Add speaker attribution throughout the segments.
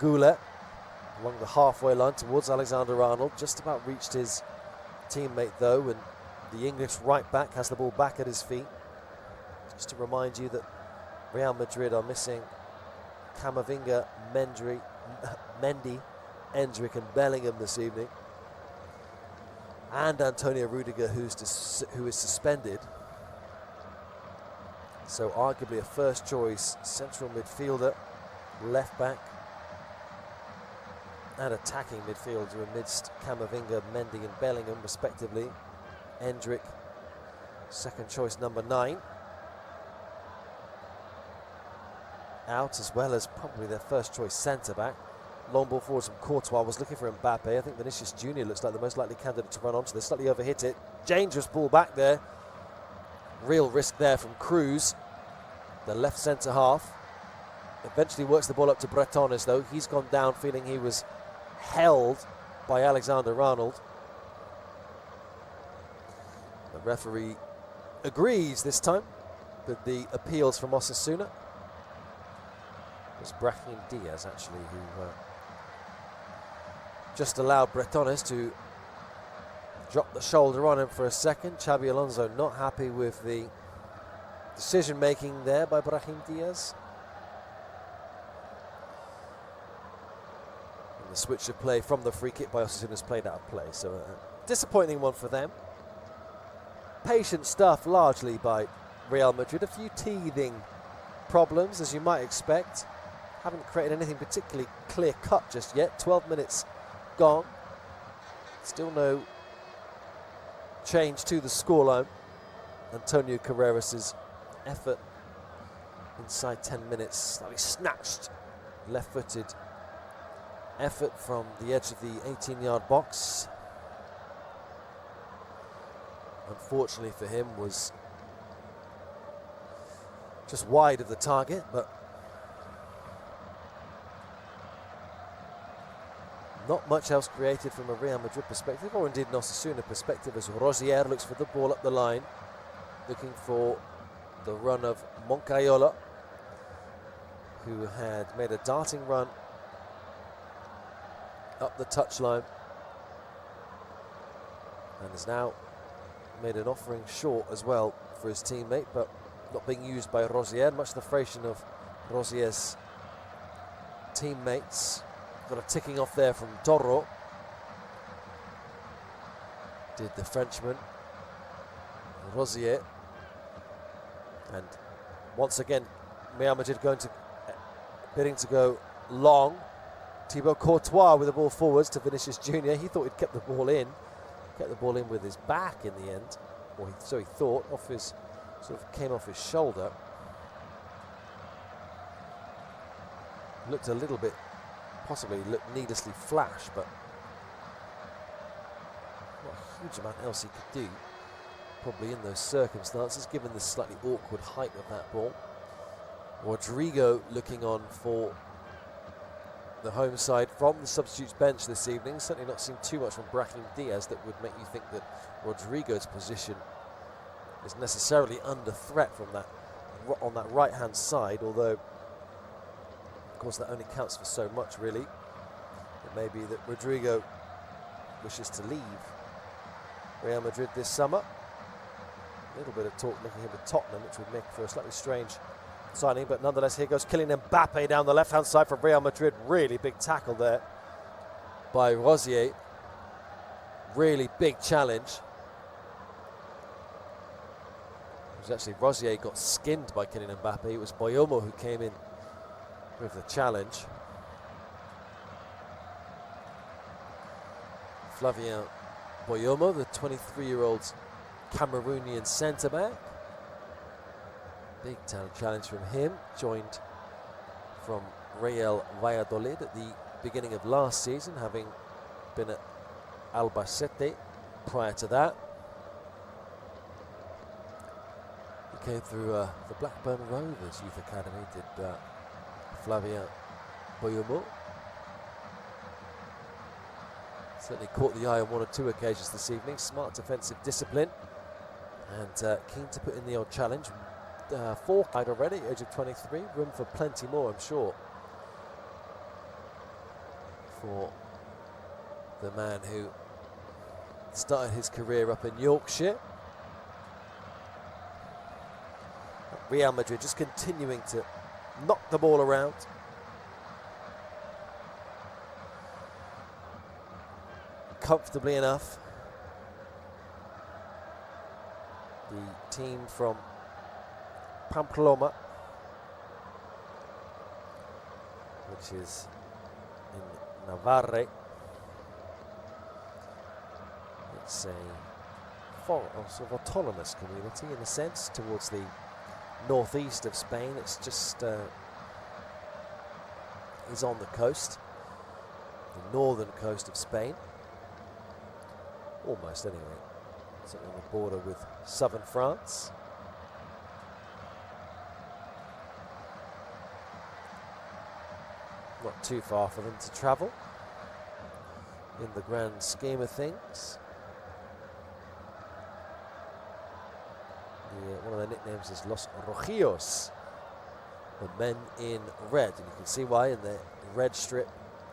Speaker 1: Goulet along the halfway line towards Alexander-Arnold. Just about reached his teammate though, and the English right back has the ball back at his feet. Just to remind you that Real Madrid are missing Camavinga, Mendy, Endrick and Bellingham this evening, and Antonio Rudiger, who is suspended. So arguably a first choice central midfielder, left back and attacking midfielder amidst Camavinga, Mendy and Bellingham respectively. Endrick, second choice number 9, out, as well as probably their first choice centre back. Long ball forwards from Courtois, was looking for Mbappe. I think Vinicius Junior looks like the most likely candidate to run onto this. Slightly overhit it. Dangerous ball back there. Real risk there from Cruz, the left centre half. Eventually works the ball up to Bretones though. He's gone down feeling he was held by Alexander-Arnold. The referee agrees this time with the appeals from Osasuna. It was Brahim Diaz actually who just allowed Bretones to drop the shoulder on him for a second. Xabi Alonso not happy with the decision making there by Brahim Diaz. And the switch of play from the free kick by Osasuna is played out of play, so a disappointing one for them. Patient stuff largely by Real Madrid. A few teething problems as you might expect. Haven't created anything particularly clear cut just yet. 12 minutes gone. Still no change to the scoreline. Antonio Carreras' effort inside 10 minutes, slightly snatched, left-footed effort from the edge of the 18-yard box. Unfortunately for him, was just wide of the target, but not much else created from a Real Madrid perspective, or indeed an Osasuna perspective, as Rosier looks for the ball up the line, looking for the run of Moncayola, who had made a darting run up the touchline and has now made an offering short as well for his teammate, but not being used by Rosier, much to the frustration of Rosier's teammates. Got a ticking off there from Torro, did the Frenchman Rosier. And once again Real Madrid bidding to go long. Thibaut Courtois with the ball forwards to Vinicius Junior. He thought he'd kept the ball in with his back in the end, or so he thought. Came off his shoulder. Looked a little bit, possibly looked needlessly flash, but not a huge amount else he could do probably in those circumstances, given the slightly awkward height of that ball. Rodrigo looking on for the home side from the substitutes bench this evening. Certainly not seen too much from Brahim Diaz that would make you think that Rodrigo's position is necessarily under threat from that on that right hand side, although of course that only counts for so much really. It may be that Rodrigo wishes to leave Real Madrid this summer. A little bit of talk linking him with Tottenham, which would make for a slightly strange signing, but nonetheless here goes Kylian Mbappe down the left hand side for Real Madrid. Really big tackle there by Rosier. Really big challenge. It was actually Rosier got skinned by Kylian Mbappe. It was Boyomo who came in with the challenge. Flavien Boyomo, the 23-year-old Cameroonian centre-back. Big challenge from him, joined from Real Valladolid at the beginning of last season, having been at Albacete prior to that. He came through the Blackburn Rovers Youth Academy, did Flavien Boyomo. Certainly caught the eye on one or two occasions this evening. Smart defensive discipline and keen to put in the odd challenge. 4 already, age of 23. Room for plenty more, I'm sure. for the man who started his career up in Yorkshire. Real Madrid just continuing to knock the ball around. Comfortably enough. The team from Pamplona, which is in Navarre. It's a sort of autonomous community in a sense towards the northeast of Spain. It's just is on the coast, the northern coast of Spain, almost anyway. It's on the border with southern France. Not too far for them to travel in the grand scheme of things. One of their nicknames is Los Rojillos, the men in red, and you can see why in their red strip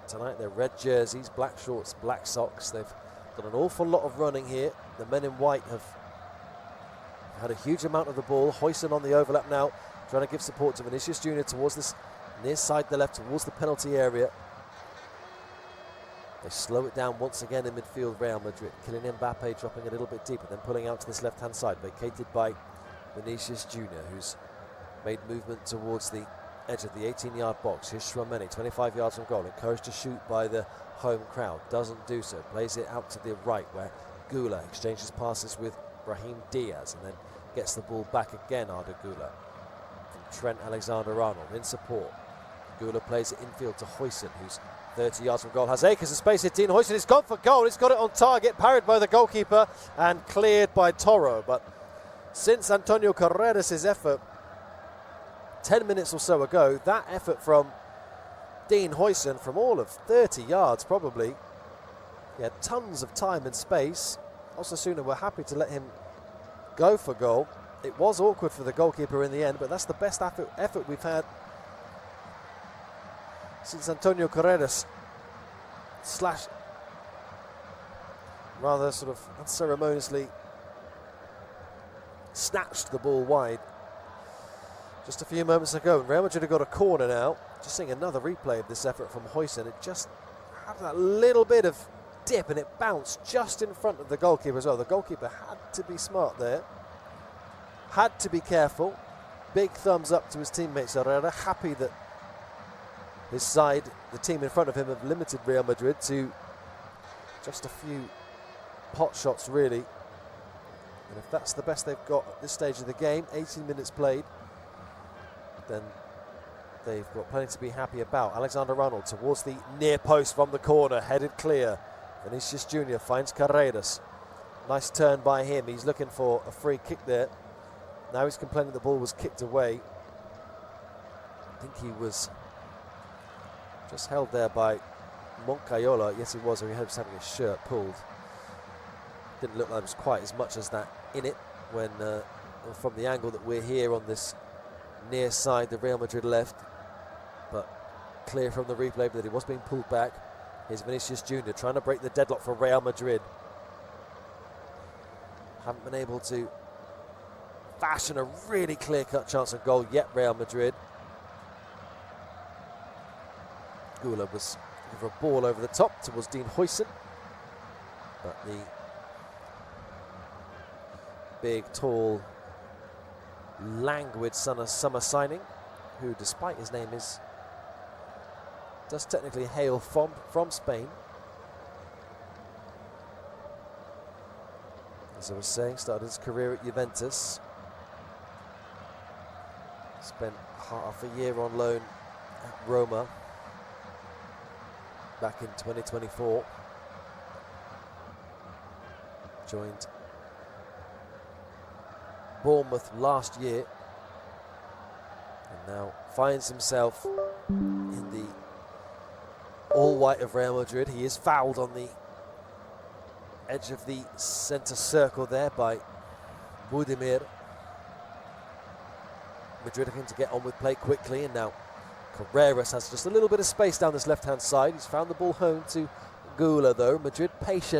Speaker 1: tonight. Their red jerseys, black shorts, black socks. They've done an awful lot of running here. The men in white have had a huge amount of the ball. Huijsen on the overlap now, trying to give support to Vinicius Junior towards this near side the left, towards the penalty area. They slow it down once again in midfield, Real Madrid. Kylian Mbappe dropping a little bit deeper, then pulling out to this left-hand side, vacated by Vinicius Junior, who's made movement towards the edge of the 18-yard box. Here's Tchouameni, 25 yards from goal, encouraged to shoot by the home crowd. Doesn't do so, plays it out to the right, where Gula exchanges passes with Brahim Diaz, and then gets the ball back again, Arda Gula. From Trent Alexander-Arnold in support. Gula plays it infield to Huijsen, who's 30 yards from goal, has acres of space. Dean Huijsen, it's gone for goal. It's got it on target, parried by the goalkeeper and cleared by Toro. But since Antonio Carreras' effort 10 minutes or so ago, that effort from Dean Huijsen from all of 30 yards probably, he had tons of time and space. Osasuna were happy to let him go for goal. It was awkward for the goalkeeper in the end, but that's the best effort we've had since Antonio Carreras rather sort of unceremoniously snatched the ball wide just a few moments ago. And Real Madrid have got a corner now. Just seeing another replay of this effort from Huijsen. It just had that little bit of dip and it bounced just in front of the goalkeeper as well. The goalkeeper had to be smart there, had to be careful. Big thumbs up to his teammates Herrera, happy that his side, the team in front of him, have limited Real Madrid to just a few pot shots really. And if that's the best they've got at this stage of the game, 18 minutes played, then they've got plenty to be happy about. Alexander-Arnold towards the near post from the corner, headed clear. Vinicius Junior finds Carreras. Nice turn by him. He's looking for a free kick there. Now he's complaining the ball was kicked away. I think he was just held there by Moncayola. Yes, he was, or he was having his shirt pulled. Didn't look like there was quite as much as that in it when from the angle that we're here on this near side, the Real Madrid left. But clear from the replay that he was being pulled back. Here's Vinicius Junior trying to break the deadlock for Real Madrid. Haven't been able to fashion a really clear-cut chance of goal yet, Real Madrid. Gula was looking for a ball over the top towards Dean Huijsen, but the big, tall, languid summer signing, who despite his name does technically hail from Spain. As I was saying, started his career at Juventus. Spent half a year on loan at Roma back in 2024. Joined Bournemouth last year and now finds himself in the all-white of Real Madrid. He is fouled on the edge of the centre circle there by Budimir. Madrid looking to get on with play quickly, and now Carreras has just a little bit of space down this left-hand side. He's found the ball home to Gula, though. Madrid patient.